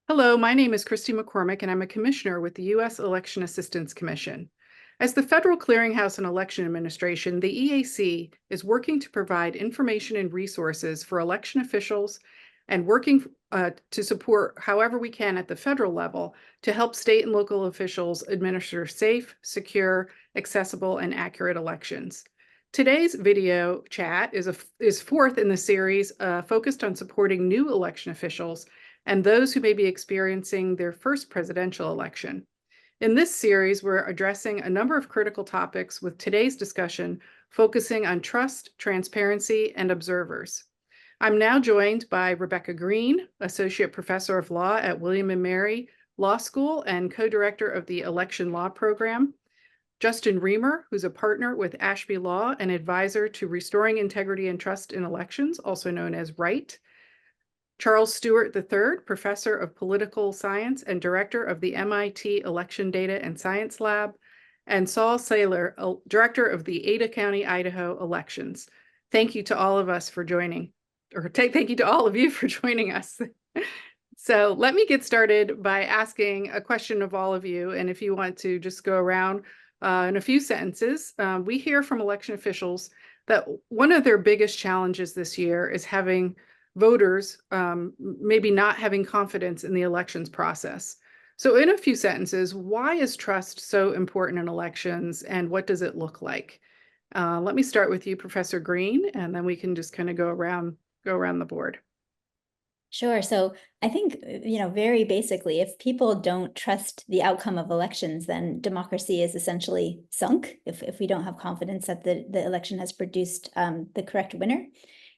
Hello, my name is Christy McCormick, and I'm a commissioner with the U.S. Election Assistance Commission. As the Federal Clearinghouse and Election Administration, the EAC is working to provide information and resources for election officials and working to support however we can at the federal level to help state and local officials administer safe, secure, accessible, and accurate elections. Today's video chat is fourth in the series focused on supporting new election officials and those who may be experiencing their first presidential election. In this series, we're addressing a number of critical topics, with today's discussion focusing on trust, transparency, and observers. I'm now joined by Rebecca Green, Associate Professor of Law at William & Mary Law School and co-director of the Election Law Program, Justin Reimer, who's a partner with Ashby Law and advisor to Restoring Integrity and Trust in Elections, also known as RIGHT, Charles Stewart III, Professor of Political Science and Director of the MIT Election Data and Science Lab, and Saul Seyler, Director of the Ada County, Idaho elections. Thank you to all of us for joining, thank you to all of you for joining us. So let me get started by asking a question of all of you, and if you want to just go around in a few sentences. We hear from election officials that one of their biggest challenges this year is having voters maybe not having confidence in the elections process. So in a few sentences, why is trust so important in elections, and what does it look like? Let me start with you, Professor Green, and then we can just kind of go around the board. Sure. So I think, very basically, if people don't trust the outcome of elections, then democracy is essentially sunk if we don't have confidence that the election has produced the correct winner.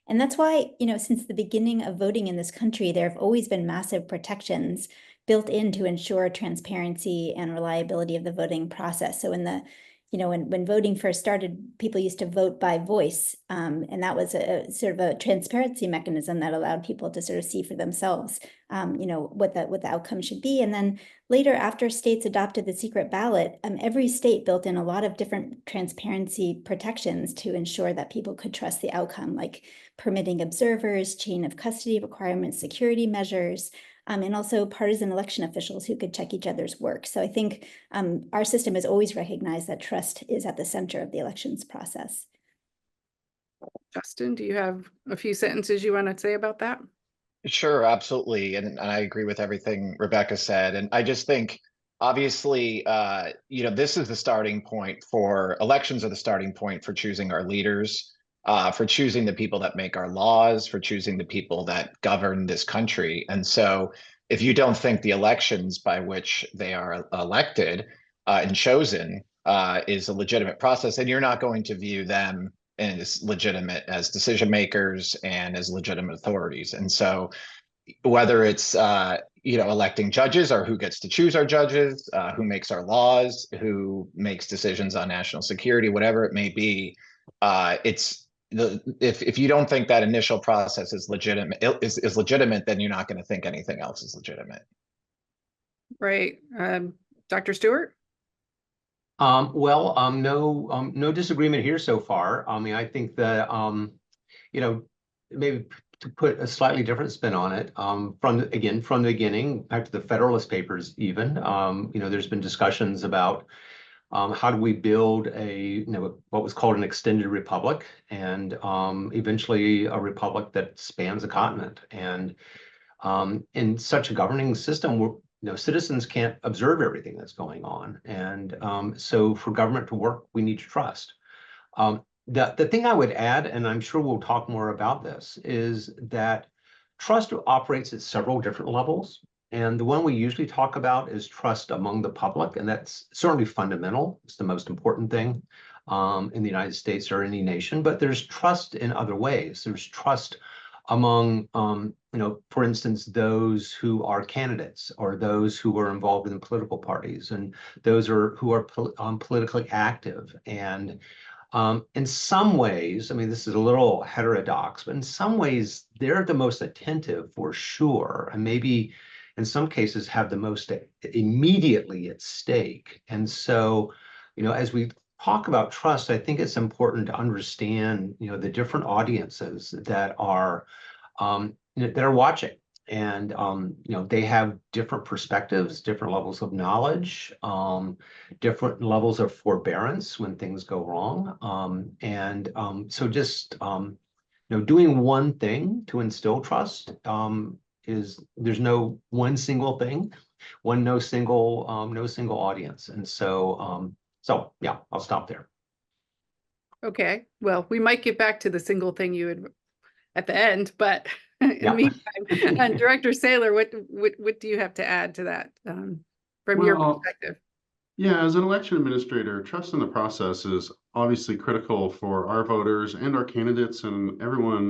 And that's why, since the beginning of voting in this country, there have always been massive protections built in to ensure transparency and reliability of the voting process. So when voting first started, people used to vote by voice, and that was a sort of a transparency mechanism that allowed people to sort of see for themselves, what the outcome should be. And then later, after states adopted the secret ballot, every state built in a lot of different transparency protections to ensure that people could trust the outcome, like permitting observers, chain of custody requirements, security measures, and also partisan election officials who could check each other's work. So I think our system has always recognized that trust is at the center of the elections process. Justin, do you have a few sentences you want to say about that? Sure, absolutely. And I agree with everything Rebecca said. And I just think, obviously, this is the starting point for elections, are the starting point for choosing our leaders, for choosing the people that make our laws, for choosing the people that govern this country. And so if you don't think the elections by which they are elected and chosen is a legitimate process, then you're not going to view them as legitimate as decision makers and as legitimate authorities. And so whether it's electing judges, or who gets to choose our judges, who makes our laws, who makes decisions on national security, whatever it may be, if you don't think that initial process is legitimate, then you're not going to think anything else is legitimate. Right. Dr. Stewart? No disagreement here so far. I mean, I think that, maybe to put a slightly different spin on it, from the beginning, back to the Federalist Papers even, there's been discussions about how do we build what was called an extended republic, and eventually a republic that spans a continent. And in such a governing system, citizens can't observe everything that's going on. And so for government to work, we need to trust. The thing I would add, and I'm sure we'll talk more about this, is that trust operates at several different levels. And the one we usually talk about is trust among the public, and that's certainly fundamental. It's the most important thing in the United States or any nation. But there's trust in other ways. There's trust among, for instance, those who are candidates, or those who are involved in political parties, and those who are politically active. And in some ways, I mean, this is a little heterodox, but in some ways, they're the most attentive for sure, and maybe in some cases have the most immediately at stake. And so, as we talk about trust, I think it's important to understand, the different audiences that are watching. And, you know, they have different perspectives, different levels of knowledge, different levels of forbearance when things go wrong. So just, you know, doing one thing to instill trust there's no one single thing, no single audience. And so yeah, I'll stop there. Okay, well, we might get back to the single thing you had at the end, but in the Yeah. meantime, and Director Seyler, what do you have to add to that from your Well, perspective? yeah, as an election administrator, trust in the process is obviously critical for our voters and our candidates and everyone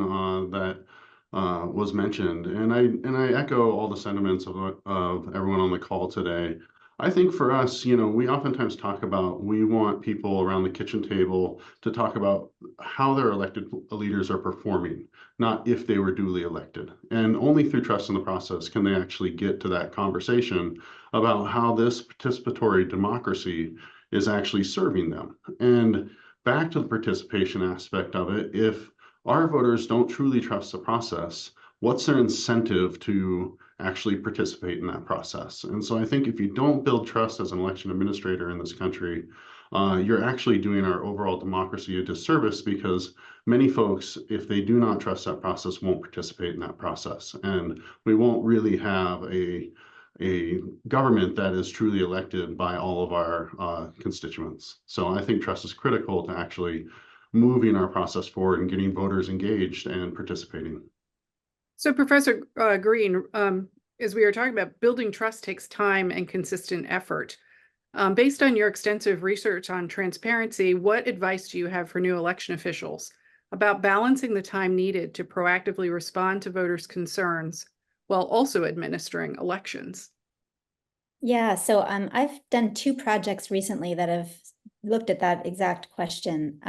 that was mentioned. And I echo all the sentiments of everyone on the call today. I think for us, you know, we oftentimes talk about we want people around the kitchen table to talk about how their elected leaders are performing, not if they were duly elected. And only through trust in the process can they actually get to that conversation about how this participatory democracy is actually serving them. And back to the participation aspect of it, if our voters don't truly trust the process, what's their incentive to actually participate in that process? And so I think if you don't build trust as an election administrator in this country, you're actually doing our overall democracy a disservice, because many folks, if they do not trust that process, won't participate in that process. And we won't really have a government that is truly elected by all of our constituents. So I think trust is critical to actually moving our process forward and getting voters engaged and participating. So Professor Green, as we were talking about, building trust takes time and consistent effort. Based on your extensive research on transparency, what advice do you have for new election officials about balancing the time needed to proactively respond to voters' concerns while also administering elections? Yeah, so I've done 2 projects recently that have looked at that exact question.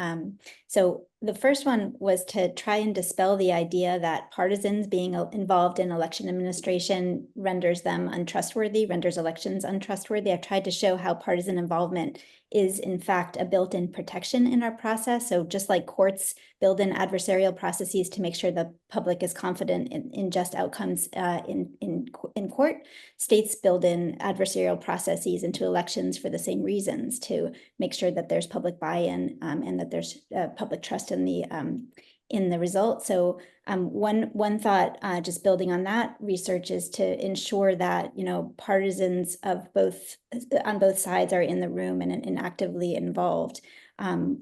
So the first one was to try and dispel the idea that partisans being involved in election administration renders them untrustworthy, renders elections untrustworthy. I've tried to show how partisan involvement is in fact a built-in protection in our process. So just like courts build in adversarial processes to make sure the public is confident in just outcomes in court, states build in adversarial processes into elections for the same reasons, to make sure that there's public buy-in and that there's public trust in the result. So one thought, just building on that research, is to ensure that, you know, partisans on both sides are in the room and actively involved.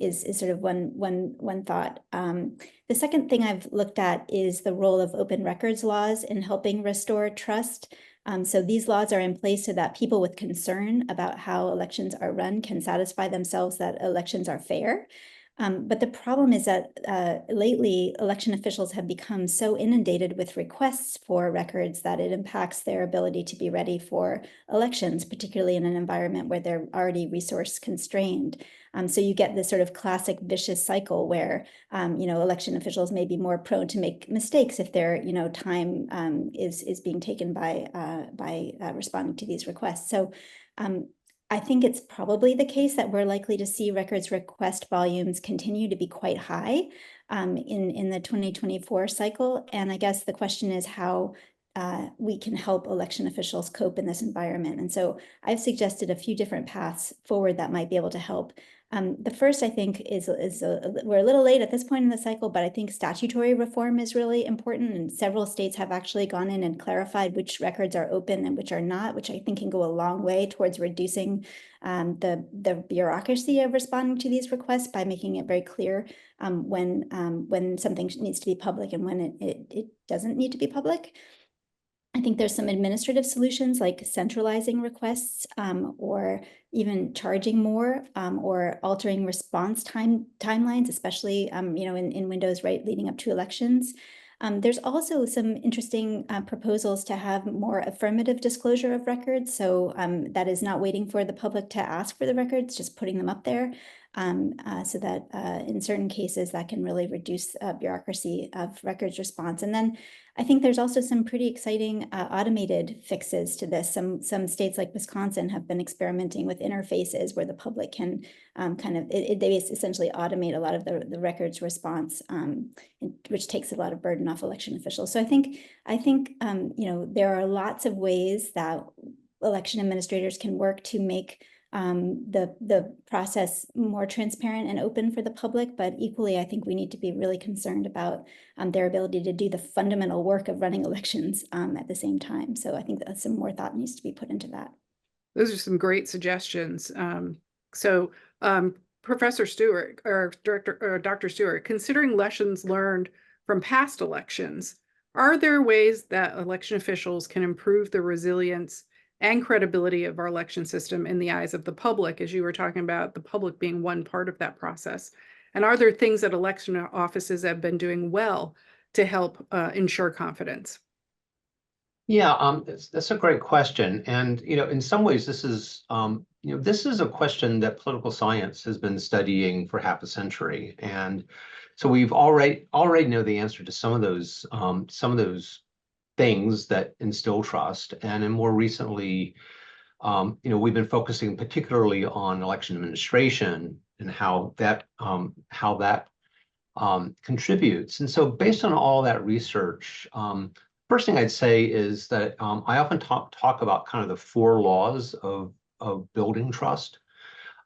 Is sort of one thought. The second thing I've looked at is the role of open records laws in helping restore trust. So these laws are in place so that people with concern about how elections are run can satisfy themselves that elections are fair. But the problem is that lately, election officials have become so inundated with requests for records that it impacts their ability to be ready for elections, particularly in an environment where they're already resource constrained. So you get this sort of classic vicious cycle where, you know, election officials may be more prone to make mistakes if their, you know, time is being taken by responding to these requests. So I think it's probably the case that we're likely to see records request volumes continue to be quite high in the 2024 cycle. And I guess the question is how we can help election officials cope in this environment. And so I've suggested a few different paths forward that might be able to help. The first, I think, is we're a little late at this point in the cycle, but I think statutory reform is really important. And several states have actually gone in and clarified which records are open and which are not, which I think can go a long way towards reducing the bureaucracy of responding to these requests by making it very clear when something needs to be public and when it doesn't need to be public. I think there's some administrative solutions like centralizing requests or even charging more or altering response timelines, especially you know, in windows right leading up to elections. There's also some interesting proposals to have more affirmative disclosure of records. So that is not waiting for the public to ask for the records, just putting them up there. so that in certain cases that can really reduce bureaucracy of records response. And then I think there's also some pretty exciting automated fixes to this. Some states like Wisconsin have been experimenting with interfaces where the public can they essentially automate a lot of the records response, which takes a lot of burden off election officials. So I think there are lots of ways that election administrators can work to make the process more transparent and open for the public, but equally, I think we need to be really concerned about their ability to do the fundamental work of running elections at the same time. So I think that some more thought needs to be put into that. Those are some great suggestions. Professor Stewart or Dr. Stewart, considering lessons learned from past elections, are there ways that election officials can improve the resilience and credibility of our election system in the eyes of the public, as you were talking about the public being one part of that process? And are there things that election offices have been doing well to help ensure confidence? Yeah, that's a great question. And, in some ways, this is a question that political science has been studying for half a century. And so we've already know the answer to some of those things that instill trust. And then more recently, we've been focusing particularly on election administration and how that contributes. And so based on all that research, first thing I'd say is that I often talk about kind of the 4 laws of building trust.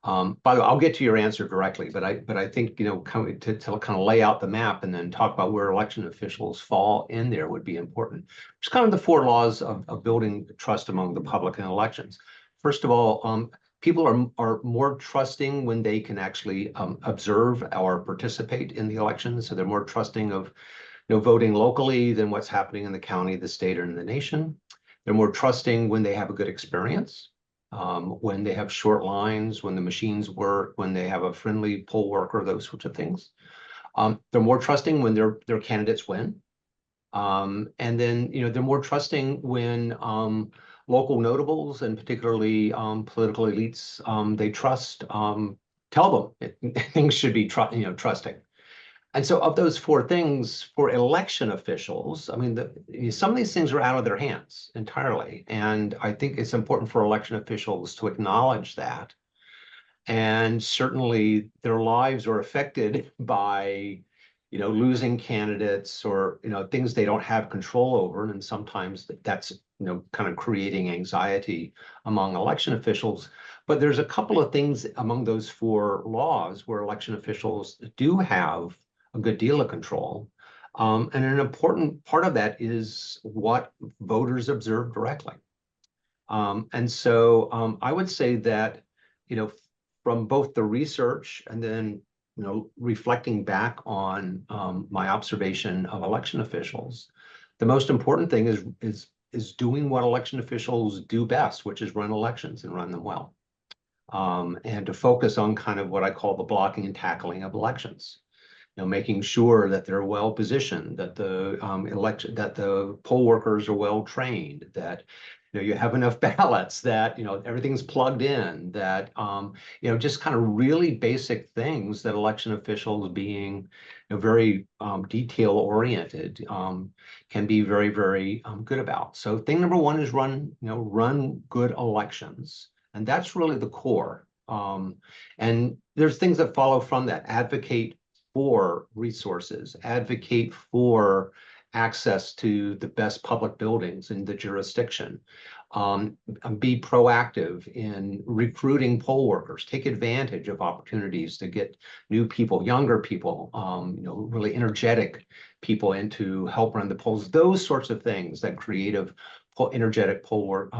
By the way, I'll get to your answer directly, but I think to kind of lay out the map and then talk about where election officials fall in there would be important. It's kind of the 4 laws of building trust among the public in elections. First of all, people are more trusting when they can actually observe or participate in the election. So they're more trusting of voting locally than what's happening in the county, the state, or in the nation. They're more trusting when they have a good experience. When they have short lines, when the machines work, when they have a friendly poll worker, those sorts of things. They're more trusting when their candidates win. And then, they're more trusting when local notables and particularly political elites they trust tell them things should be trusting. And so of those 4 things for election officials, I mean, some of these things are out of their hands entirely. And I think it's important for election officials to acknowledge that. And certainly their lives are affected by, losing candidates or, things they don't have control over. And sometimes that's, kind of creating anxiety among election officials. But there's a couple of things among those 4 laws where election officials do have a good deal of control. And an important part of that is what voters observe directly. And so I would say that, from both the research and then, reflecting back on my observation of election officials, the most important thing is doing what election officials do best, which is run elections and run them well. And to focus on kind of what I call the blocking and tackling of elections. Making sure that they're well positioned, that the poll workers are well trained, that you have enough ballots, that everything's plugged in, that just kind of really basic things that election officials, being very detail oriented, can be very, very good about. So thing number 1 is run good elections, and that's really the core. And there's things that follow from that. Advocate for resources, advocate for access to the best public buildings in the jurisdiction, be proactive in recruiting poll workers, take advantage of opportunities to get new people, younger people, really energetic people in to help run the polls. Those sorts of things that creative, energetic poll work,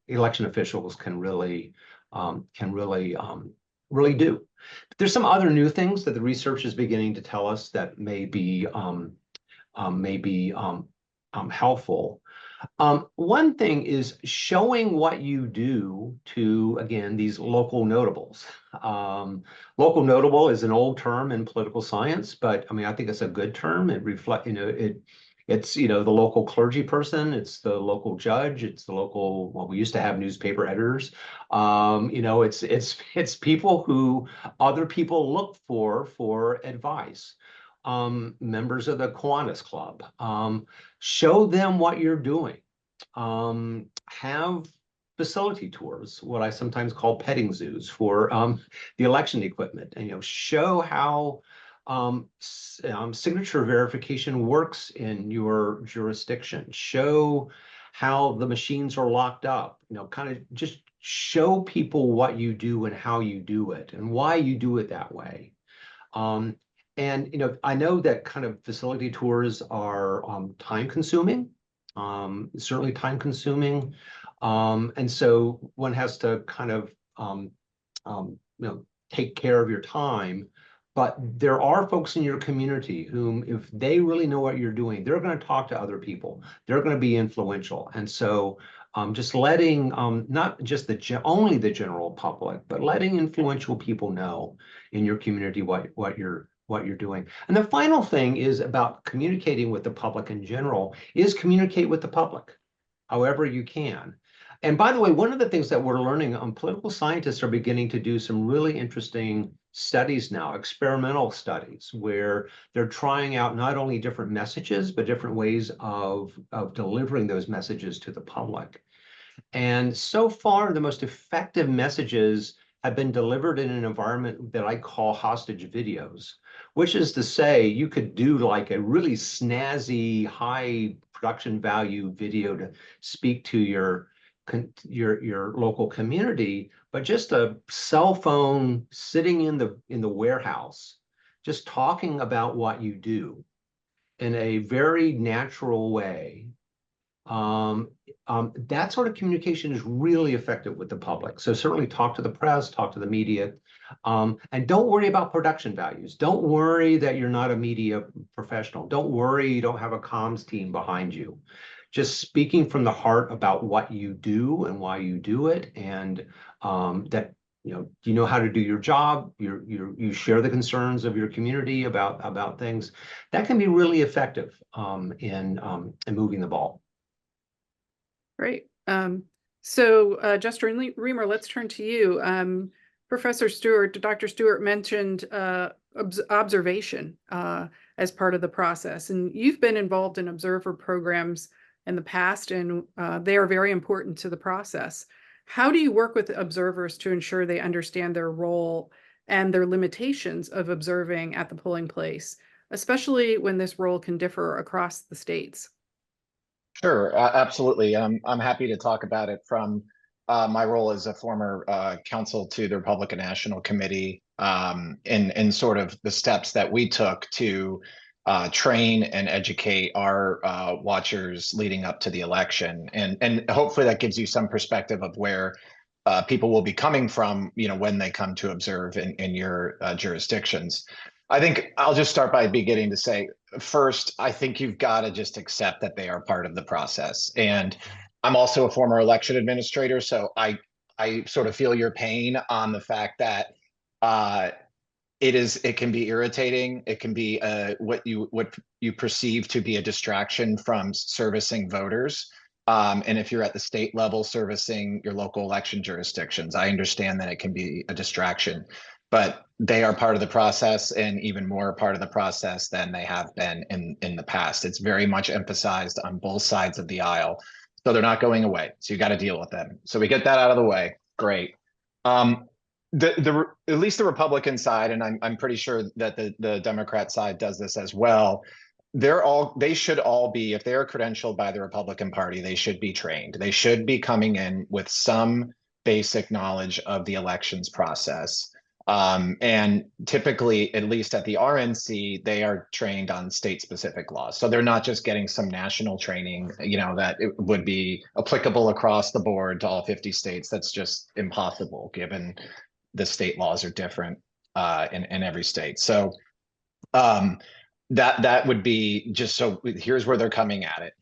election officials can really do. But there's some other new things that the research is beginning to tell us that may be helpful. One thing is showing what you do to, again, these local notables. Local notable is an old term in political science, but I mean, I think it's a good term. It reflects, It's, you know, the local clergy person, it's the local judge, it's the local, well, we used to have newspaper editors. You know, it's people who other people look for advice. Members of the Kiwanis Club. Show them what you're doing. Have facility tours, what I sometimes call petting zoos for the election equipment, and, you know, show how signature verification works in your jurisdiction. Show how the machines are locked up, you know, kind of just show people what you do and how you do it and why you do it that way. And, you know, I know that kind of facility tours are time consuming, certainly time consuming. And so one has to kind of, you know, take care of your time. But there are folks in your community whom, if they really know what you're doing, they're going to talk to other people. They're going to be influential. And so just letting not just only the general public, but letting influential people know in your community what you're doing. And the final thing is about communicating with the public in general is communicate with the public however you can. And by the way, one of the things that we're learning, political scientists are beginning to do some really interesting studies now, experimental studies, where they're trying out not only different messages, but different ways of delivering those messages to the public. And so far, the most effective messages have been delivered in an environment that I call hostage videos, which is to say you could do like a really snazzy, high production value video to speak to your local community, but just a cell phone sitting in the warehouse, just talking about what you do in a very natural way. That sort of communication is really effective with the public. So certainly talk to the press, talk to the media, and don't worry about production values. Don't worry that you're not a media professional. Don't worry you don't have a comms team behind you. Just speaking from the heart about what you do and why you do it, and that, you know, you know how to do your job. You share the concerns of your community about things. That can be really effective in moving the ball. Great. So Justin Reimer, let's turn to you. Professor Stewart, Dr. Stewart mentioned observation as part of the process, and you've been involved in observer programs in the past, and they are very important to the process. How do you work with observers to ensure they understand their role and their limitations of observing at the polling place, especially when this role can differ across the states? Sure, absolutely. I'm happy to talk about it from my role as a former counsel to the Republican National Committee, and sort of the steps that we took to train and educate our watchers leading up to the election, and hopefully that gives you some perspective of where people will be coming from, you know, when they come to observe in your jurisdictions. I think I'll just start by beginning to say, first, I think you've got to just accept that they are part of the process. And I'm also a former election administrator, so I sort of feel your pain on the fact that it can be irritating. It can be what you perceive to be a distraction from servicing voters. And if you're at the state level servicing your local election jurisdictions, I understand that it can be a distraction, but they are part of the process, and even more part of the process than they have been in the past. It's very much emphasized on both sides of the aisle. So they're not going away. So you got to deal with them. So we get that out of the way. Great. At least the Republican side, and I'm pretty sure that the Democrat side does this as well. They should all be, if they are credentialed by the Republican Party, they should be trained. They should be coming in with some basic knowledge of the elections process. And typically, at least at the RNC, they are trained on state-specific laws. So they're not just getting some national training, you know, that it would be applicable across the board to all 50 states. That's just impossible, given the state laws are different in every state. So that would be just, so here's where they're coming at it.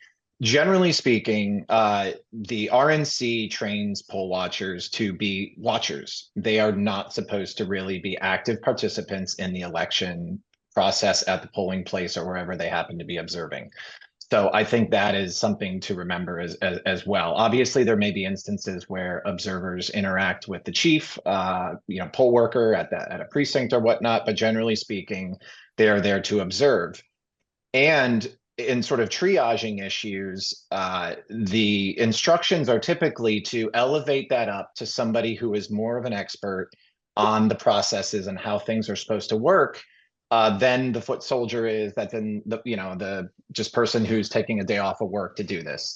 Generally speaking, the RNC trains poll watchers to be watchers. They are not supposed to really be active participants in the election process at the polling place or wherever they happen to be observing. So I think that is something to remember as well. Obviously, there may be instances where observers interact with the chief, poll worker at a precinct or whatnot, but generally speaking, they are there to observe. And in sort of triaging issues, the instructions are typically to elevate that up to somebody who is more of an expert on the processes and how things are supposed to work. Then the foot soldier is that then the just person who's taking a day off of work to do this.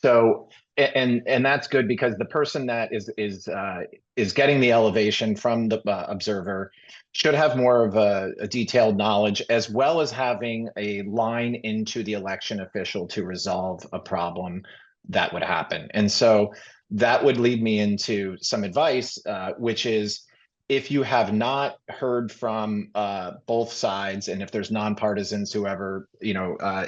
So and that's good because the person that is getting the elevation from the observer should have more of a detailed knowledge, as well as having a line into the election official to resolve a problem that would happen. And so that would lead me into some advice, which is, if you have not heard from both sides, and if there's nonpartisans, whoever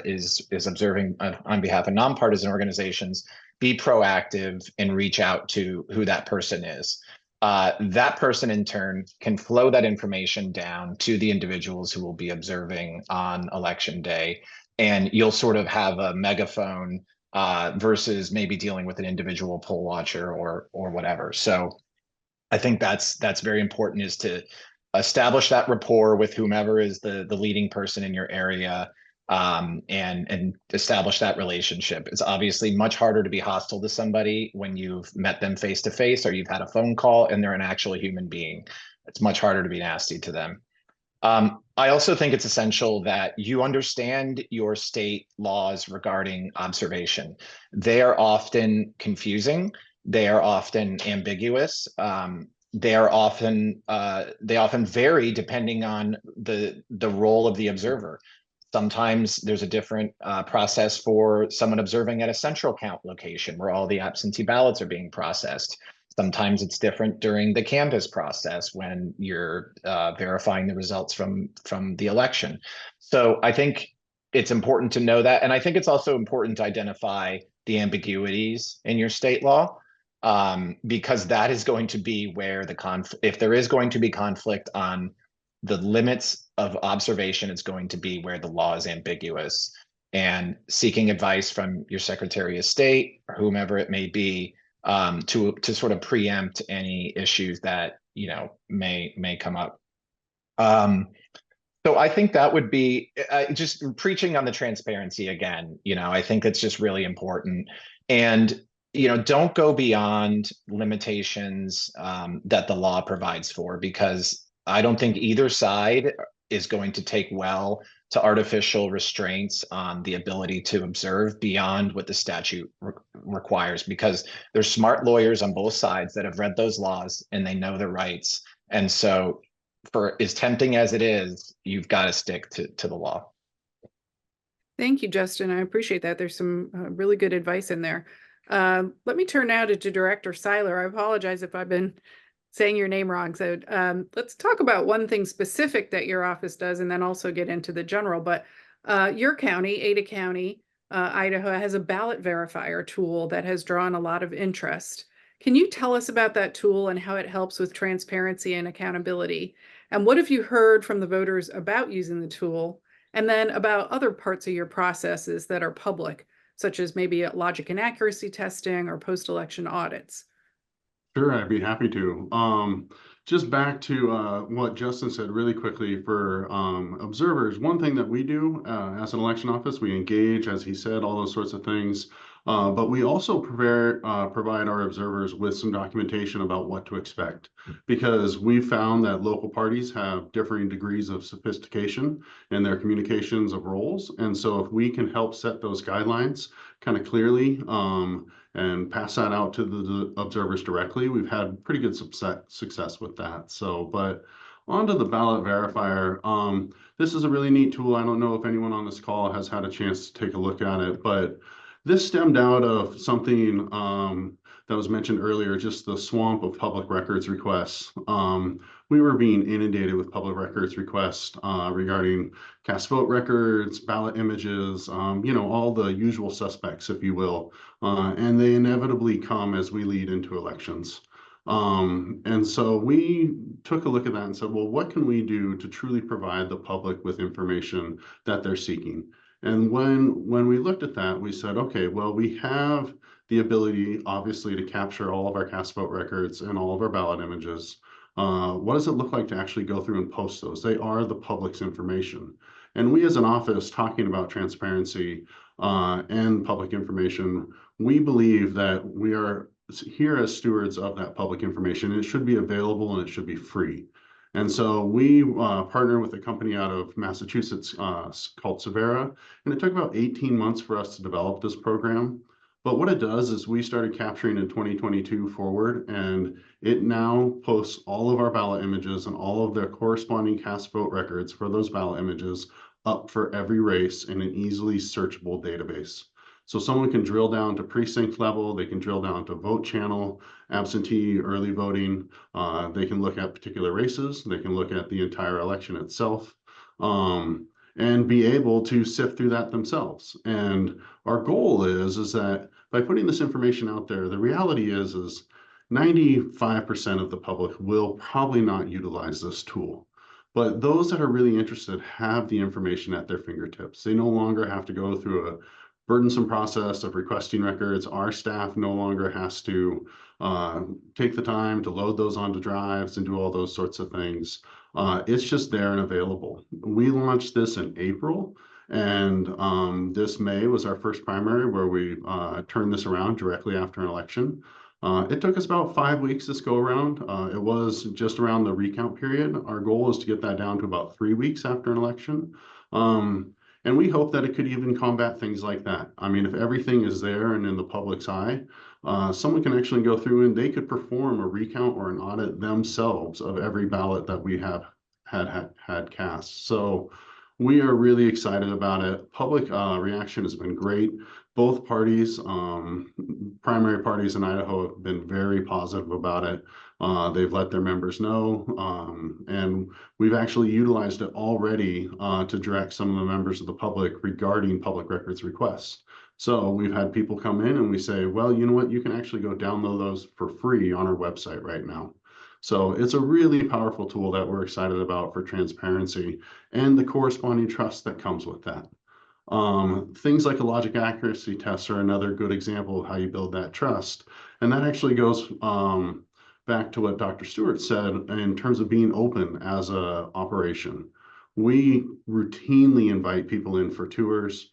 is observing on behalf of nonpartisan organizations, be proactive and reach out to who that person is. That person in turn can flow that information down to the individuals who will be observing on election day, and you'll sort of have a megaphone versus maybe dealing with an individual poll watcher or whatever. So I think that's very important, is to establish that rapport with whomever is the leading person in your area, and establish that relationship. It's obviously much harder to be hostile to somebody when you've met them face to face, or you've had a phone call and they're an actual human being. It's much harder to be nasty to them. I also think it's essential that you understand your state laws regarding observation. They are often confusing. They are often ambiguous. They often vary depending on the role of the observer. Sometimes there's a different process for someone observing at a central count location where all the absentee ballots are being processed. Sometimes it's different during the canvass process when you're verifying the results from the election. So I think it's important to know that. And I think it's also important to identify the ambiguities in your state law, because that is going to be where if there is going to be conflict on the limits of observation, it's going to be where the law is ambiguous. And seeking advice from your Secretary of State or whomever it may be, to sort of preempt any issues that may come up. So I think that would be just preaching on the transparency again. I think it's just really important. And don't go beyond limitations that the law provides for, because I don't think either side is going to take well to artificial restraints on the ability to observe beyond what the statute requires, because there's smart lawyers on both sides that have read those laws and they know their rights. And so, for as tempting as it is, you've got to stick to the law. Thank you, Justin. I appreciate that. There's some really good advice in there. Let me turn now to Director Seyler. I apologize if I've been saying your name wrong. So let's talk about one thing specific that your office does, and then also get into the general. But your county, Ada County, Idaho, has a ballot verifier tool that has drawn a lot of interest. Can you tell us about that tool and how it helps with transparency and accountability? And what have you heard from the voters about using the tool? And then about other parts of your processes that are public, such as maybe logic and accuracy testing or post-election audits? Sure, I'd be happy to. Just back to what Justin said really quickly for observers. One thing that we do as an election office, we engage, as he said, all those sorts of things. But we also provide our observers with some documentation about what to expect, because we found that local parties have differing degrees of sophistication in their communications of roles. And so if we can help set those guidelines kind of clearly and pass that out to the observers directly, we've had pretty good success with that. So, but onto the ballot verifier. This is a really neat tool. I don't know if anyone on this call has had a chance to take a look at it, but this stemmed out of something that was mentioned earlier, just the swamp of public records requests. We were being inundated with public records requests regarding cast vote records, ballot images, all the usual suspects, if you will. And they inevitably come as we lead into elections. And so we took a look at that and said, well, what can we do to truly provide the public with information that they're seeking? And when we looked at that, we said, okay, well, we have the ability, obviously, to capture all of our cast vote records and all of our ballot images. What does it look like to actually go through and post those? They are the public's information. And we as an office, talking about transparency and public information, we believe that we are here as stewards of that public information. It should be available and it should be free. And so we partner with a company out of Massachusetts called Severa, and it took about 18 months for us to develop this program. But what it does is we started capturing in 2022 forward, and it now posts all of our ballot images and all of their corresponding cast vote records for those ballot images up for every race in an easily searchable database. So someone can drill down to precinct level, they can drill down to vote channel, absentee, early voting. They can look at particular races, they can look at the entire election itself, and be able to sift through that themselves. And our goal is that by putting this information out there, the reality is 95% of the public will probably not utilize this tool. But those that are really interested have the information at their fingertips. They no longer have to go through a burdensome process of requesting records. Our staff no longer has to take the time to load those onto drives and do all those sorts of things. It's just there and available. We launched this in April, and this May was our first primary where we turned this around directly after an election. It took us about 5 weeks this go around. It was just around the recount period. Our goal is to get that down to about 3 weeks after an election. And we hope that it could even combat things like that. I mean, if everything is there and in the public's eye, someone can actually go through and they could perform a recount or an audit themselves of every ballot that we have had cast. So we are really excited about it. Public reaction has been great. Both parties, primary parties in Idaho, have been very positive about it. They've let their members know, and we've actually utilized it already to direct some of the members of the public regarding public records requests. So we've had people come in and we say, well, you know what, you can actually go download those for free on our website right now. So it's a really powerful tool that we're excited about for transparency and the corresponding trust that comes with that. Things like a logic accuracy test are another good example of how you build that trust. And that actually goes back to what Dr. Stewart said in terms of being open as a operation. We routinely invite people in for tours,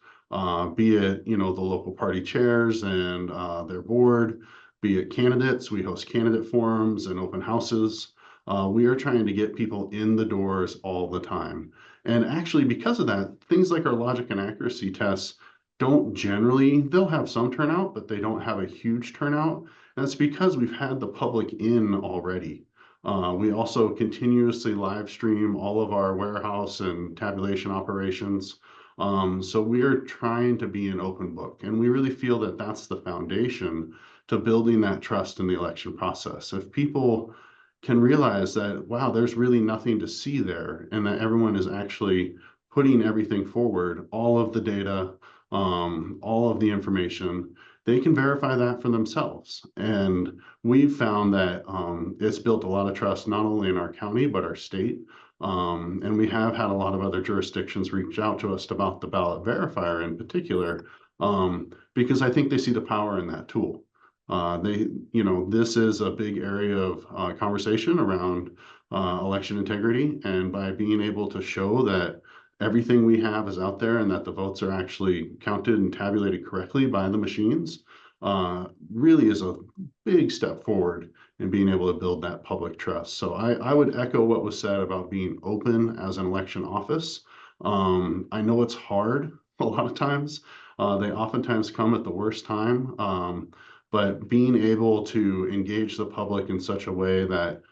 be it, the local party chairs and their board, be it candidates. We host candidate forums and open houses. We are trying to get people in the doors all the time. And actually, because of that, things like our logic and accuracy tests don't generally, they'll have some turnout, but they don't have a huge turnout. And that's because we've had the public in already. We also continuously live stream all of our warehouse and tabulation operations. So we are trying to be an open book, and we really feel that that's the foundation to building that trust in the election process. If people can realize that, wow, there's really nothing to see there, and that everyone is actually putting everything forward, all of the data, all of the information, they can verify that for themselves. And we've found that it's built a lot of trust, not only in our county, but our state. And we have had a lot of other jurisdictions reach out to us about the ballot verifier in particular, because I think they see the power in that tool. This is a big area of conversation around election integrity, and by being able to show that everything we have is out there and that the votes are actually counted and tabulated correctly by the machines, really is a big step forward in being able to build that public trust. So I would echo what was said about being open as an election office. I know it's hard a lot of times. They oftentimes come at the worst time. But being able to engage the public in such a way that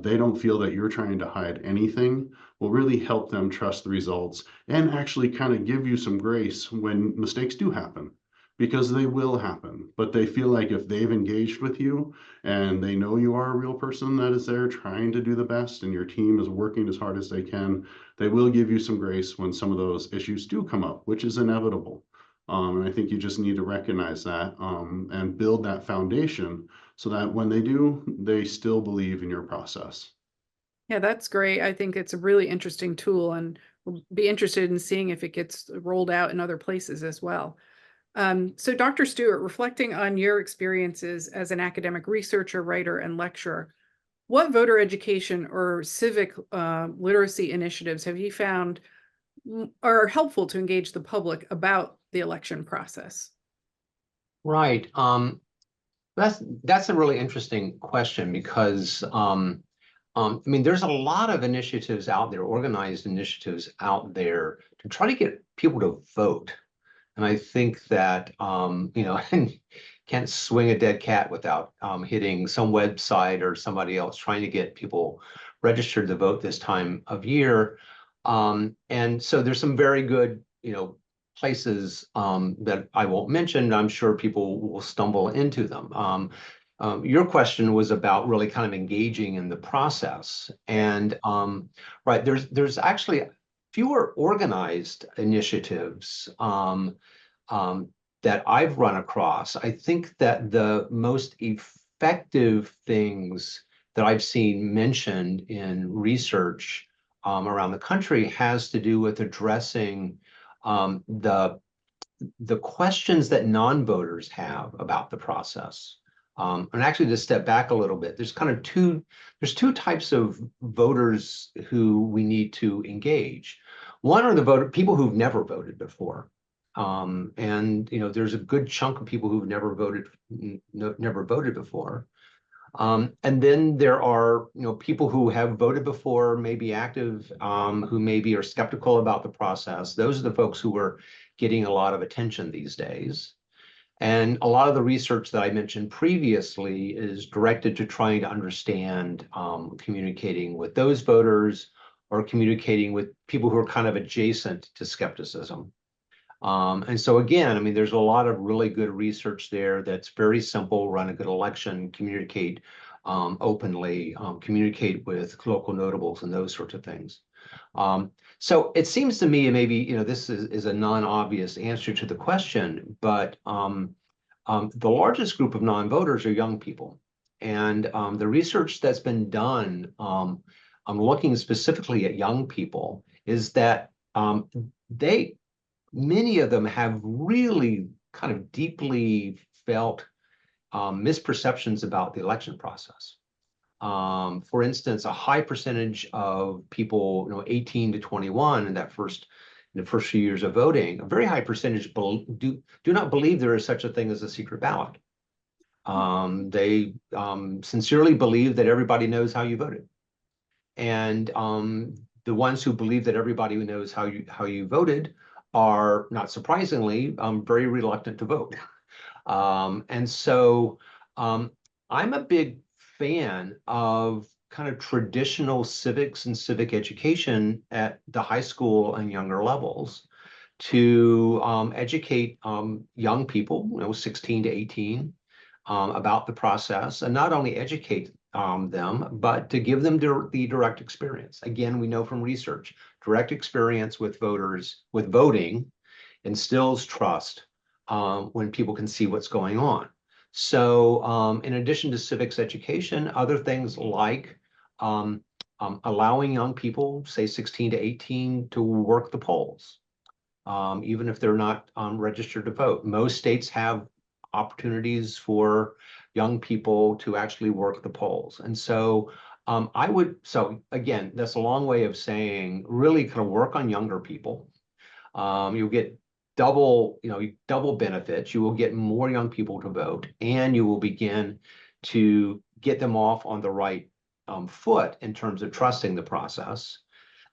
they don't feel that you're trying to hide anything will really help them trust the results and actually kind of give you some grace when mistakes do happen, because they will happen. But they feel like if they've engaged with you and they know you are a real person that is there trying to do the best and your team is working as hard as they can, they will give you some grace when some of those issues do come up, which is inevitable. And I think you just need to recognize that and build that foundation so that when they do, they still believe in your process. Yeah, that's great. I think it's a really interesting tool, and be interested in seeing if it gets rolled out in other places as well. So Dr. Stewart, reflecting on your experiences as an academic researcher, writer, and lecturer, what voter education or civic literacy initiatives have you found are helpful to engage the public about the election process? Right. That's a really interesting question because I mean, there's a lot of initiatives out there, organized initiatives out there to try to get people to vote. And I think that, you know, can't swing a dead cat without hitting some website or somebody else trying to get people registered to vote this time of year. And so there's some very good, you know, places that I won't mention. I'm sure people will stumble into them. Your question was about really kind of engaging in the process. And right, there's actually fewer organized initiatives that I've run across. I think that the most effective things that I've seen mentioned in research around the country has to do with addressing the questions that non-voters have about the process. And actually, to step back a little bit, there's kind of there's two types of voters who we need to engage. One are the people who've never voted before. And you know, there's a good chunk of people who've never voted before. And then there are, you know, people who have voted before, maybe active, who maybe are skeptical about the process. Those are the folks who are getting a lot of attention these days. And a lot of the research that I mentioned previously is directed to trying to understand communicating with those voters or communicating with people who are kind of adjacent to skepticism. And so again, I mean, there's a lot of really good research there that's very simple: run a good election, communicate openly, communicate with local notables and those sorts of things. So it seems to me, maybe, you know, this is a non-obvious answer to the question, but the largest group of non-voters are young people. And the research that's been done, I'm looking specifically at young people, is that many of them have really kind of deeply felt misperceptions about the election process. For instance, a high percentage of people, you know, 18 to 21 in the first few years of voting, a very high percentage do not believe there is such a thing as a secret ballot. They sincerely believe that everybody knows how you voted. And the ones who believe that everybody knows how you voted are, not surprisingly, very reluctant to vote. And so I'm a big fan of kind of traditional civics and civic education at the high school and younger levels to educate young people, you know, 16 to 18, about the process, and not only educate them, but to give them the direct experience. Again, we know from research, direct experience with voters, with voting, instills trust when people can see what's going on. So in addition to civics education, other things like allowing young people, say 16 to 18, to work the polls, even if they're not registered to vote. Most states have opportunities for young people to actually work the polls. And so so again, that's a long way of saying really kind of work on younger people. You'll get double benefits. You will get more young people to vote, and you will begin to get them off on the right foot in terms of trusting the process.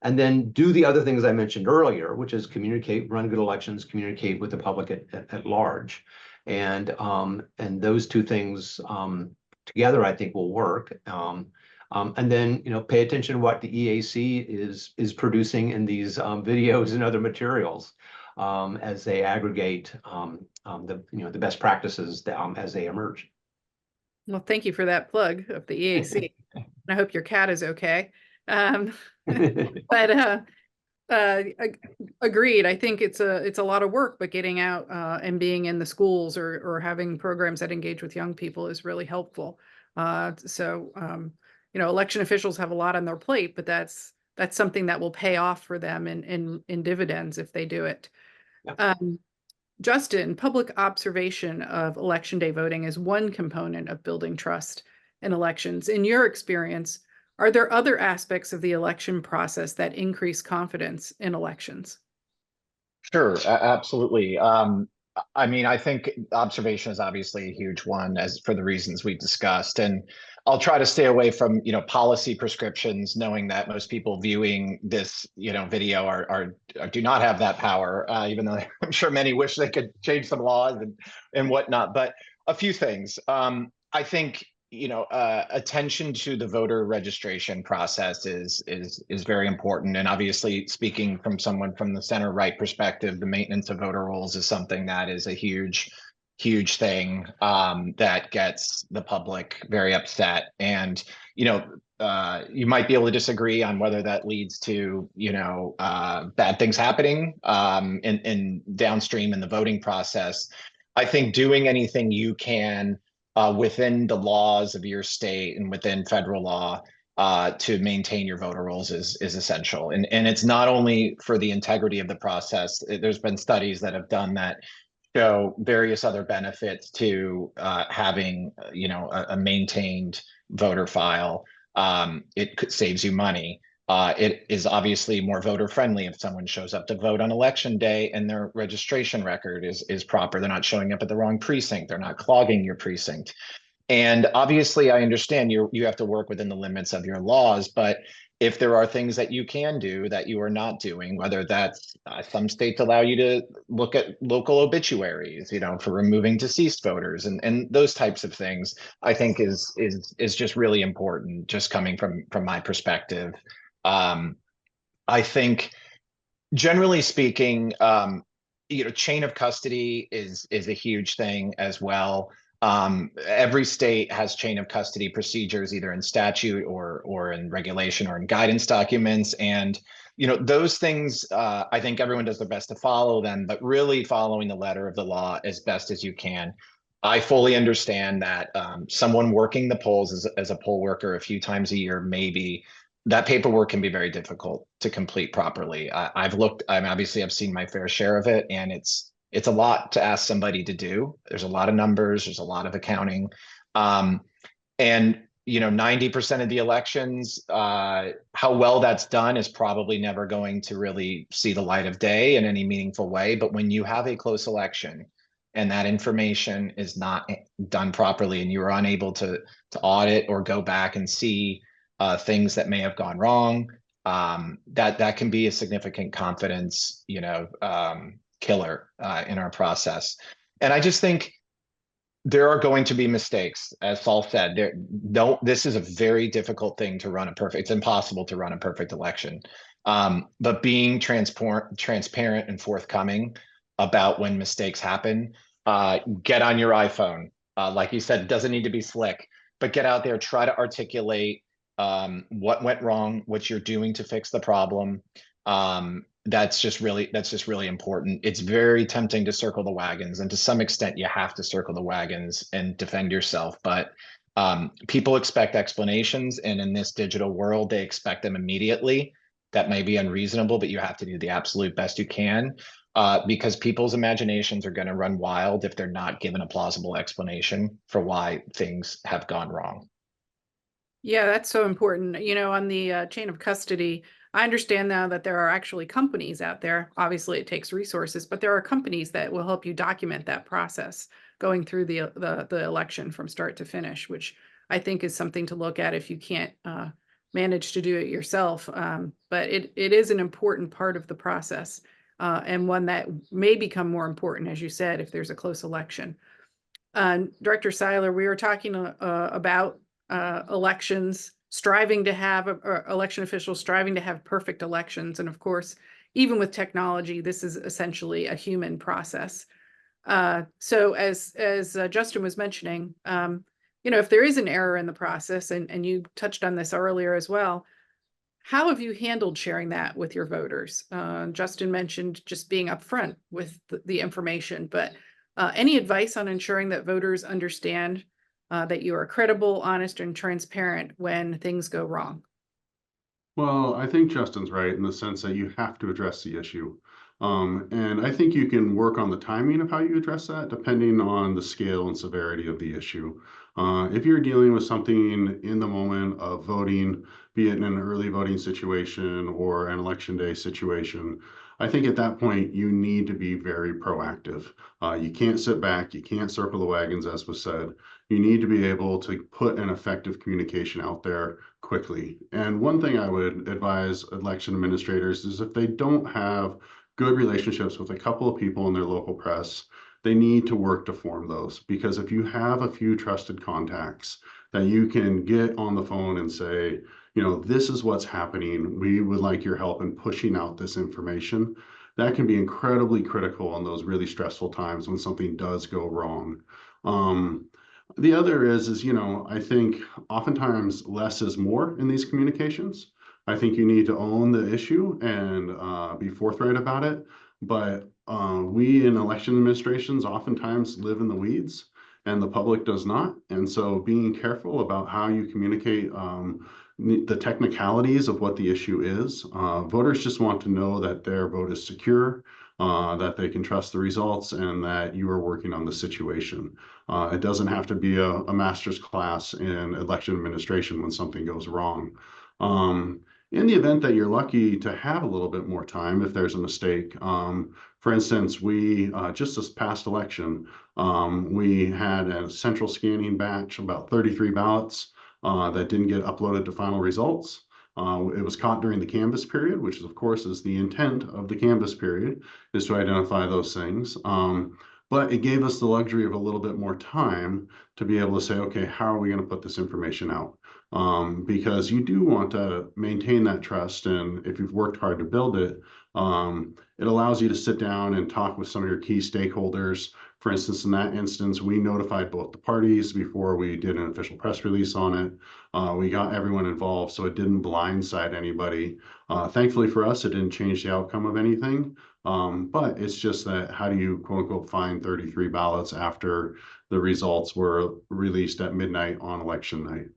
And then do the other things I mentioned earlier, which is communicate, run good elections, communicate with the public at large. And those two things together, I think, will work. And then, you know, pay attention to what the EAC is producing in these videos and other materials as they aggregate the best practices as they emerge. Well, thank you for that plug of the EAC. I hope your cat is okay. But agreed. I think it's a lot of work, but getting out and being in the schools or having programs that engage with young people is really helpful. So you know, election officials have a lot on their plate, but that's that's something that will pay off for them in dividends if they do it. Yeah. Justin, public observation of election day voting is one component of building trust in elections. In your experience, are there other aspects of the election process that increase confidence in elections? Sure, absolutely. I mean, I think observation is obviously a huge one, as for the reasons we've discussed. And I'll try to stay away from, policy prescriptions, knowing that most people viewing this, video are do not have that power, even though I'm sure many wish they could change some laws and whatnot. But a few things. I think, attention to the voter registration process is very important. And obviously, speaking from someone from the center right perspective, the maintenance of voter rolls is something that is a huge thing that gets the public very upset. And you might be able to disagree on whether that leads to bad things happening in downstream in the voting process. I think doing anything you can within the laws of your state and within federal law to maintain your voter rolls is essential. And it's not only for the integrity of the process. There's been studies that have done that show various other benefits to having a maintained voter file. It saves you money. It is obviously more voter friendly if someone shows up to vote on election day and their registration record is proper. They're not showing up at the wrong precinct. They're not clogging your precinct. And obviously, I understand you have to work within the limits of your laws, but if there are things that you can do that you are not doing, whether that's some states allow you to look at local obituaries, for removing deceased voters and those types of things, I think is just really important, just coming from my perspective. I think generally speaking, chain of custody is a huge thing as well. Every state has chain of custody procedures, either in statute or in regulation or in guidance documents. And, those things, I think everyone does their best to follow them, but really following the letter of the law as best as you can. I fully understand that someone working the polls as a poll worker a few times a year, maybe that paperwork can be very difficult to complete properly. I've seen my fair share of it, and it's a lot to ask somebody to do. There's a lot of numbers, there's a lot of accounting. And 90% of the elections, how well that's done is probably never going to really see the light of day in any meaningful way. But when you have a close election and that information is not done properly and you're unable to audit or go back and see things that may have gone wrong, that can be a significant confidence, killer in our process. And I just think there are going to be mistakes, as Saul said. This is a very difficult thing to run it's impossible to run a perfect election. But being transparent and forthcoming about when mistakes happen, get on your iPhone. Like you said, it doesn't need to be slick, but get out there, try to articulate what went wrong, what you're doing to fix the problem. That's just really important. It's very tempting to circle the wagons, and to some extent you have to circle the wagons and defend yourself. But people expect explanations, and in this digital world, they expect them immediately. That may be unreasonable, but you have to do the absolute best you can, because people's imaginations are going to run wild if they're not given a plausible explanation for why things have gone wrong. Yeah, that's so important. On the chain of custody, I understand now that there are actually companies out there. Obviously, it takes resources, but there are companies that will help you document that process going through the election from start to finish, which I think is something to look at if you can't manage to do it yourself. But it is an important part of the process, and one that may become more important, as you said, if there's a close election. Director Seyler, we were talking about elections, election officials striving to have perfect elections. And of course, even with technology, this is essentially a human process. So as Justin was mentioning, if there is an error in the process, and you touched on this earlier as well, how have you handled sharing that with your voters? Justin mentioned just being upfront with the information, but any advice on ensuring that voters understand that you are credible, honest, and transparent when things go wrong? Well, I think Justin's right in the sense that you have to address the issue. And I think you can work on the timing of how you address that depending on the scale and severity of the issue. If you're dealing with something in the moment of voting, be it in an early voting situation or an election day situation, I think at that point you need to be very proactive. You can't sit back, you can't circle the wagons, as was said. You need to be able to put an effective communication out there quickly. And one thing I would advise election administrators is if they don't have good relationships with a couple of people in their local press, they need to work to form those. Because if you have a few trusted contacts that you can get on the phone and say, you know, this is what's happening, we would like your help in pushing out this information, that can be incredibly critical in those really stressful times when something does go wrong. The other is, you know, I think oftentimes less is more in these communications. I think you need to own the issue and be forthright about it. But we in election administrations oftentimes live in the weeds and the public does not. And so being careful about how you communicate the technicalities of what the issue is. Voters just want to know that their vote is secure, that they can trust the results, and that you are working on the situation. It doesn't have to be a master's class in election administration when something goes wrong. In the event that you're lucky to have a little bit more time, if there's a mistake, for instance, we just this past election, we had a central scanning batch, about 33 ballots that didn't get uploaded to final results. It was caught during the canvass period, which is, of course, is the intent of the canvass period, is to identify those things. But it gave us the luxury of a little bit more time to be able to say, okay, how are we going to put this information out? Because you do want to maintain that trust. And if you've worked hard to build it, it allows you to sit down and talk with some of your key stakeholders. For instance, in that instance, we notified both the parties before we did an official press release on it. We got everyone involved, so it didn't blindside anybody. Thankfully for us, it didn't change the outcome of anything. But it's just that how do you quote unquote find 33 ballots after the results were released at midnight on election night?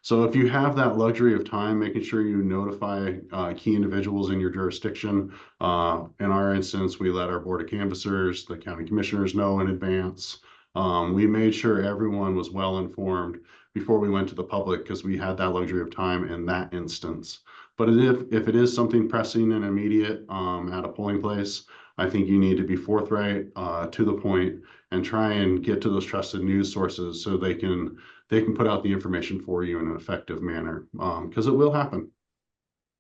So if you have that luxury of time, making sure you notify key individuals in your jurisdiction. In our instance, we let our board of canvassers, the county commissioners know in advance. We made sure everyone was well informed before we went to the public because we had that luxury of time in that instance. But if it is something pressing and immediate at a polling place, I think you need to be forthright, to the point, and try and get to those trusted news sources so they can put out the information for you in an effective manner, because it will happen.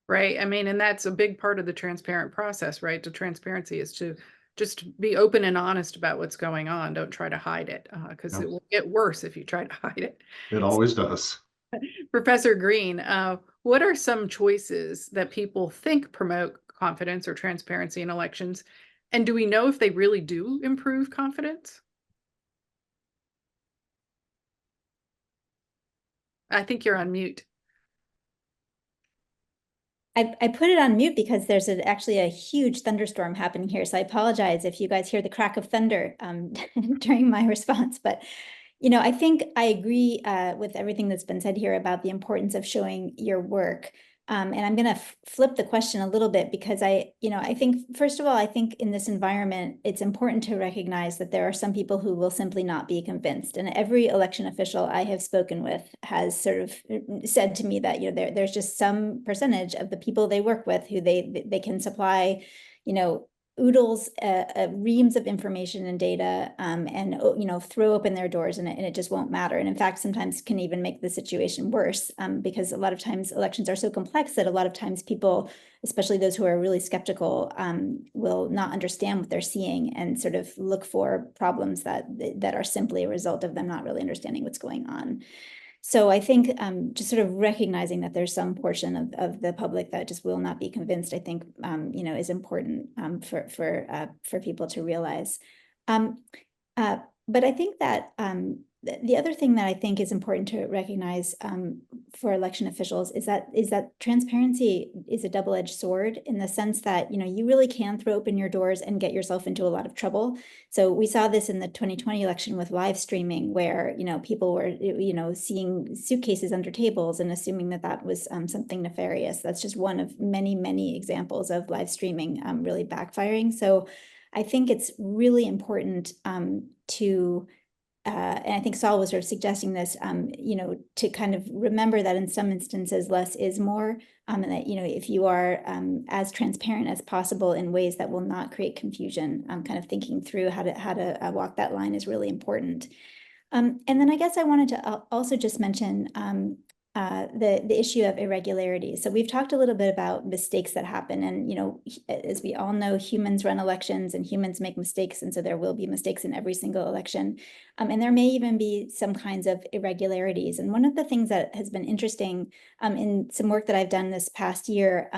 Right. I mean, and that's a big part of the transparent process, right? The transparency is to just be open and honest about what's going on. Don't try to hide it, because Yep. it will get worse if you try to hide it. It always does. Professor Green, what are some choices that people think promote confidence or transparency in elections? And do we know if they really do improve confidence? I think you're on mute. I put it on mute because there's actually a huge thunderstorm happening here. So I apologize if you guys hear the crack of thunder during my response. But, you know, I think I agree with everything that's been said here about the importance of showing your work. And I'm going to flip the question a little bit because I think, first of all, I think in this environment, it's important to recognize that there are some people who will simply not be convinced. And every election official I have spoken with has sort of said to me that, you know, there's just some percentage of the people they work with who they can supply, you know, oodles, reams of information and data, and, you know, throw open their doors and it just won't matter. And in fact, sometimes can even make the situation worse, because a lot of times elections are so complex that a lot of times people, especially those who are really skeptical, will not understand what they're seeing and sort of look for problems that are simply a result of them not really understanding what's going on. So I think just sort of recognizing that there's some portion of the public that just will not be convinced, I think, you know, is important for people to realize. But I think that the other thing that I think is important to recognize for election officials is that transparency is a double-edged sword, in the sense that, you really can throw open your doors and get yourself into a lot of trouble. So we saw this in the 2020 election with live streaming, where, people were, seeing suitcases under tables and assuming that that was something nefarious. That's just one of many, many examples of live streaming really backfiring. So I think it's really important to and I think Saul was sort of suggesting this, to kind of remember that in some instances, less is more, and that, if you are as transparent as possible in ways that will not create confusion, kind of thinking through how to walk that line is really important. And then I guess I wanted to also just mention the issue of irregularities. So we've talked a little bit about mistakes that happen, and as we all know, humans run elections and humans make mistakes, and so there will be mistakes in every single election, and there may even be some kinds of irregularities. And one of the things that has been interesting in some work that I've done this past year,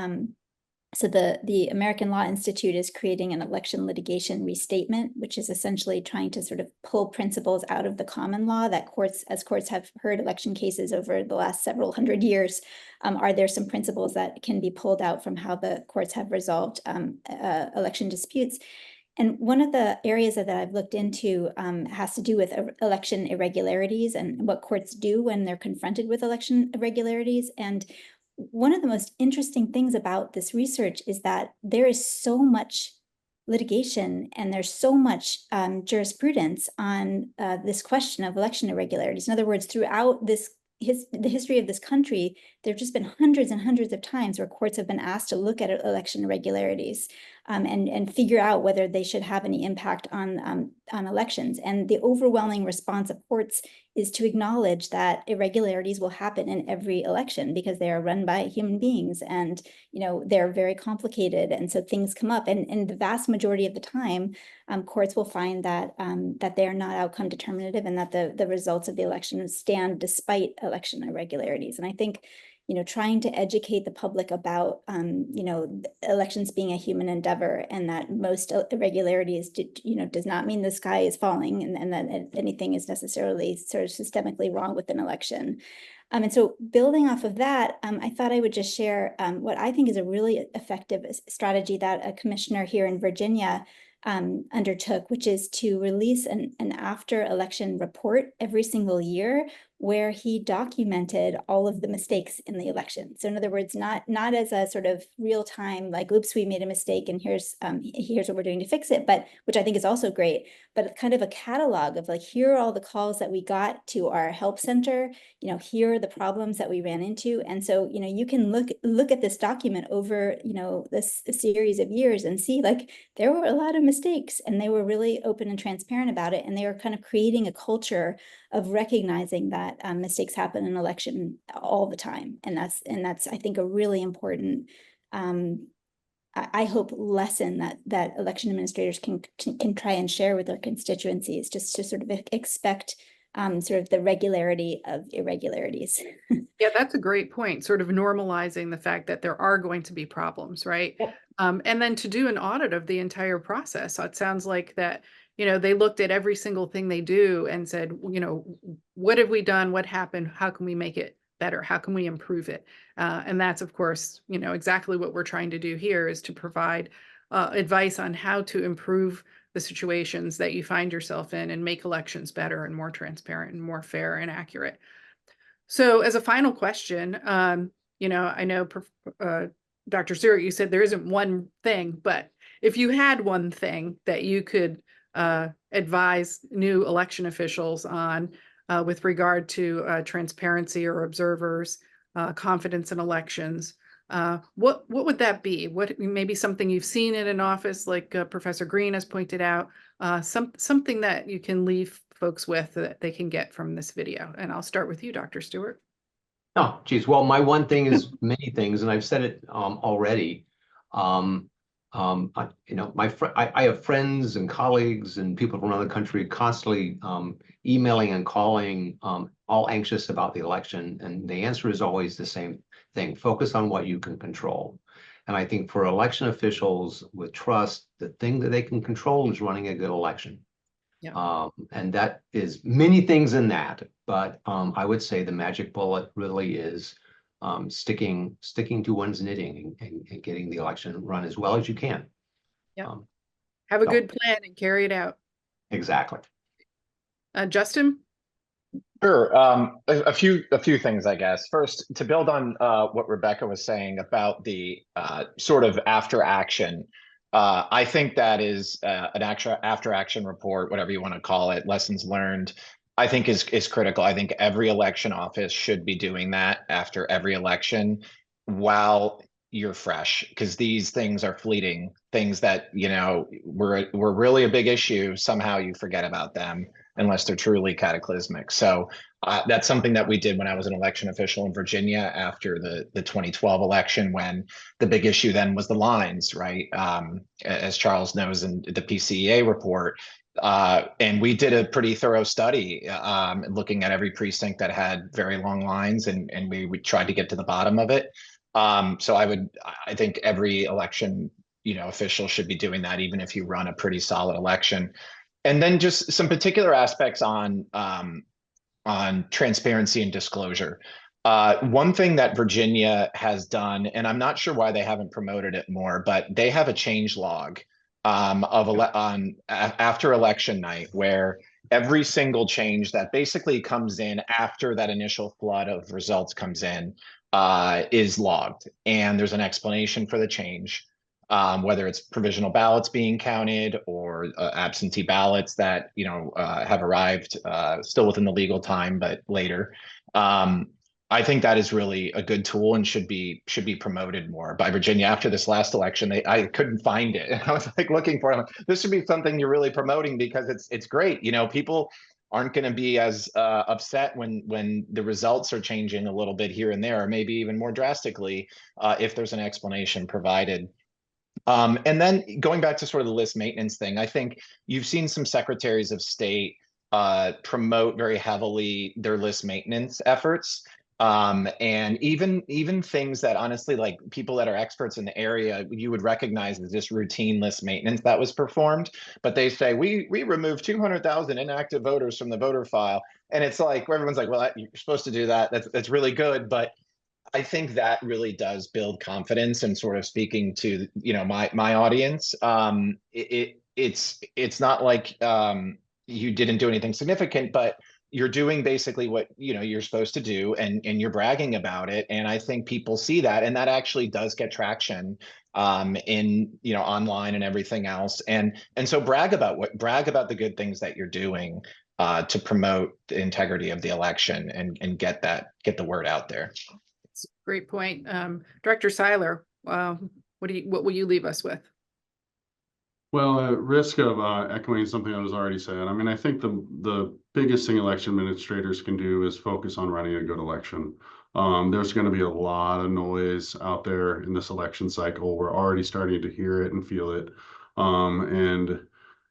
so the American Law Institute is creating an election litigation restatement, which is essentially trying to sort of pull principles out of the common law that courts have heard election cases over the last several hundred years. Are there some principles that can be pulled out from how the courts have resolved election disputes? And one of the areas that I've looked into has to do with election irregularities and what courts do when they're confronted with election irregularities. And one of the most interesting things about this research is that there is so much litigation and there's so much jurisprudence on this question of election irregularities. In other words, throughout the history of this country, there have just been hundreds and hundreds of times where courts have been asked to look at election irregularities and figure out whether they should have any impact on elections. And the overwhelming response of courts is to acknowledge that irregularities will happen in every election because they are run by human beings, and they're very complicated, and so things come up. And the vast majority of the time, courts will find that that they are not outcome determinative, and that the results of the election stand despite election irregularities. And I think trying to educate the public about, elections being a human endeavor, and that most irregularities, does not mean the sky is falling, and that anything is necessarily sort of systemically wrong with an election. And so building off of that, I thought I would just share what I think is a really effective strategy that a commissioner here in Virginia undertook, which is to release an after-election report every single year, where he documented all of the mistakes in the election. So in other words, not as a sort of real time, like, oops, we made a mistake and here's what we're doing to fix it, but which I think is also great, but kind of a catalog of, like, here are all the calls that we got to our help center, here are the problems that we ran into. And so, you can look at this document over, this series of years and see, like, there were a lot of mistakes, and they were really open and transparent about it. And they were kind of creating a culture of recognizing that mistakes happen in election all the time. And that's I think a really important, I hope, lesson that election administrators can try and share with their constituencies, just to sort of expect sort of the regularity of irregularities. Yeah, that's a great point. Sort of normalizing the fact that there are going to be problems, right? Yep. And then to do an audit of the entire process. So it sounds like that, they looked at every single thing they do and said, what have we done? What happened? How can we make it better? How can we improve it? And that's, of course, exactly what we're trying to do here, is to provide advice on how to improve the situations that you find yourself in and make elections better and more transparent and more fair and accurate. So as a final question, I know Dr. Stewart, you said there isn't one thing, but if you had one thing that you could advise new election officials on with regard to transparency or observers, confidence in elections, what would that be? What, maybe something you've seen in an office, like Professor Green has pointed out, something that you can leave folks with that they can get from this video? And I'll start with you, Dr. Stewart. Oh, geez. Well, my one thing is many things, and I've said it already. I have friends and colleagues and people from around the country constantly emailing and calling, all anxious about the election. And the answer is always the same thing: focus on what you can control. And I think for election officials with trust, the thing that they can control is running a good election. Yeah. And that is many things in that, but I would say the magic bullet really is sticking to one's knitting and getting the election run as well as you can. Yeah. Um, Have a so- good plan and carry it out. Exactly. Justin? Sure. A few things, I guess. First, to build on what Rebecca was saying about the sort of after action, I think that is an after action report, whatever you want to call it, lessons learned, I think is critical. I think every election office should be doing that after every election while you're fresh, because these things are fleeting, things that, you know, were really a big issue. Somehow you forget about them unless they're truly cataclysmic. So that's something that we did when I was an election official in Virginia after the 2012 election, when the big issue then was the lines, right? As Charles knows in the PCEA report. And we did a pretty thorough study looking at every precinct that had very long lines, and we tried to get to the bottom of it. So I think every election, you know, official should be doing that, even if you run a pretty solid election. And then just some particular aspects on transparency and disclosure. One thing that Virginia has done, and I'm not sure why they haven't promoted it more, but they have a change log after election night, where every single change that basically comes in after that initial flood of results comes in is logged, and there's an explanation for the change. Whether it's provisional ballots being counted or absentee ballots that, you know, have arrived still within the legal time, but later. I think that is really a good tool and should be promoted more by Virginia. After this last election, I couldn't find it, and I was like looking for it. Like, this should be something you're really promoting, because it's great. You know, people aren't going to be as upset when the results are changing a little bit here and there, or maybe even more drastically, if there's an explanation provided. And then going back to sort of the list maintenance thing, I think you've seen some secretaries of state promote very heavily their list maintenance efforts. And even things that honestly, like people that are experts in the area, you would recognize as just routine list maintenance that was performed. But they say, we removed 200,000 inactive voters from the voter file. And it's like, everyone's like, well, you're supposed to do that. That's really good. But I think that really does build confidence, and sort of speaking to, you know, my audience. It's not like you didn't do anything significant, but you're doing basically what, you know, you're supposed to do, and you're bragging about it. And I think people see that, and that actually does get traction in, you know, online and everything else. And so brag about the good things that you're doing to promote the integrity of the election and get the word out there. Great point. Director Seyler, what will you leave us with? Well, at risk of echoing something that was already said, I mean, I think the biggest thing election administrators can do is focus on running a good election. There's going to be a lot of noise out there in this election cycle. We're already starting to hear it and feel it. And,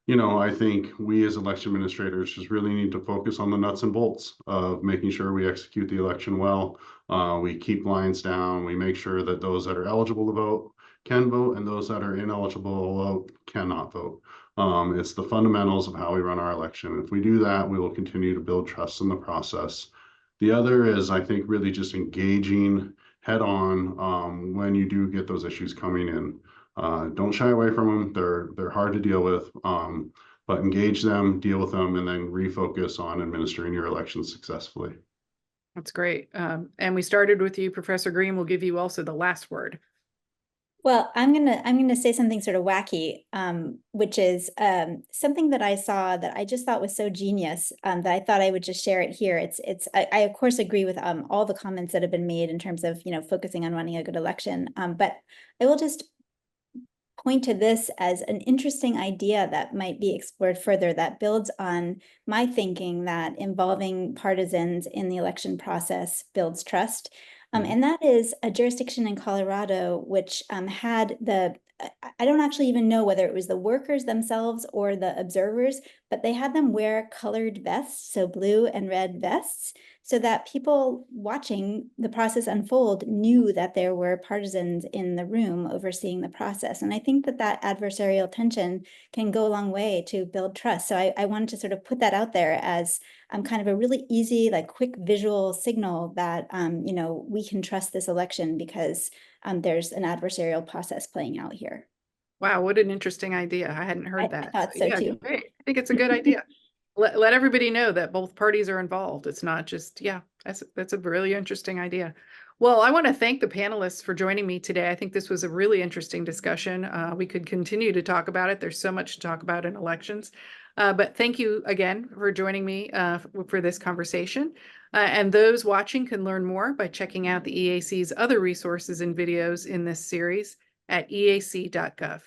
you know, I think we as election administrators just really need to focus on the nuts and bolts of making sure we execute the election well. We keep lines down. We make sure that those that are eligible to vote can vote, and those that are ineligible to vote cannot vote. It's the fundamentals of how we run our election. If we do that, we will continue to build trust in the process. The other is, I think, really just engaging head on when you do get those issues coming in. Don't shy away from them. They're hard to deal with, but engage them, deal with them, and then refocus on administering your election successfully. That's great. And we started with you, Professor Green. We'll give you also the last word. Well, I'm gonna say something sort of wacky, which is something that I saw that I just thought was so genius that I thought I would just share it here. I of course agree with all the comments that have been made in terms of, you know, focusing on running a good election. But I will just point to this as an interesting idea that might be explored further, that builds on my thinking that involving partisans in the election process builds trust. And that is a jurisdiction in Colorado, which had I don't actually even know whether it was the workers themselves or the observers, but they had them wear colored vests, so blue and red vests, so that people watching the process unfold knew that there were partisans in the room overseeing the process. And I think that that adversarial tension can go a long way to build trust. So I wanted to sort of put that out there as kind of a really easy, like quick visual signal that, you know, we can trust this election because there's an adversarial process playing out here. Wow, what an interesting idea. I hadn't heard I that. thought so Yeah, too. great. I think it's a good idea. Let everybody know that both parties are involved. It's not just, yeah, that's a really interesting idea. Well, I want to thank the panelists for joining me today. I think this was a really interesting discussion. We could continue to talk about it. There's so much to talk about in elections. But thank you again for joining me for this conversation. And those watching can learn more by checking out the EAC's other resources and videos in this series at eac.gov.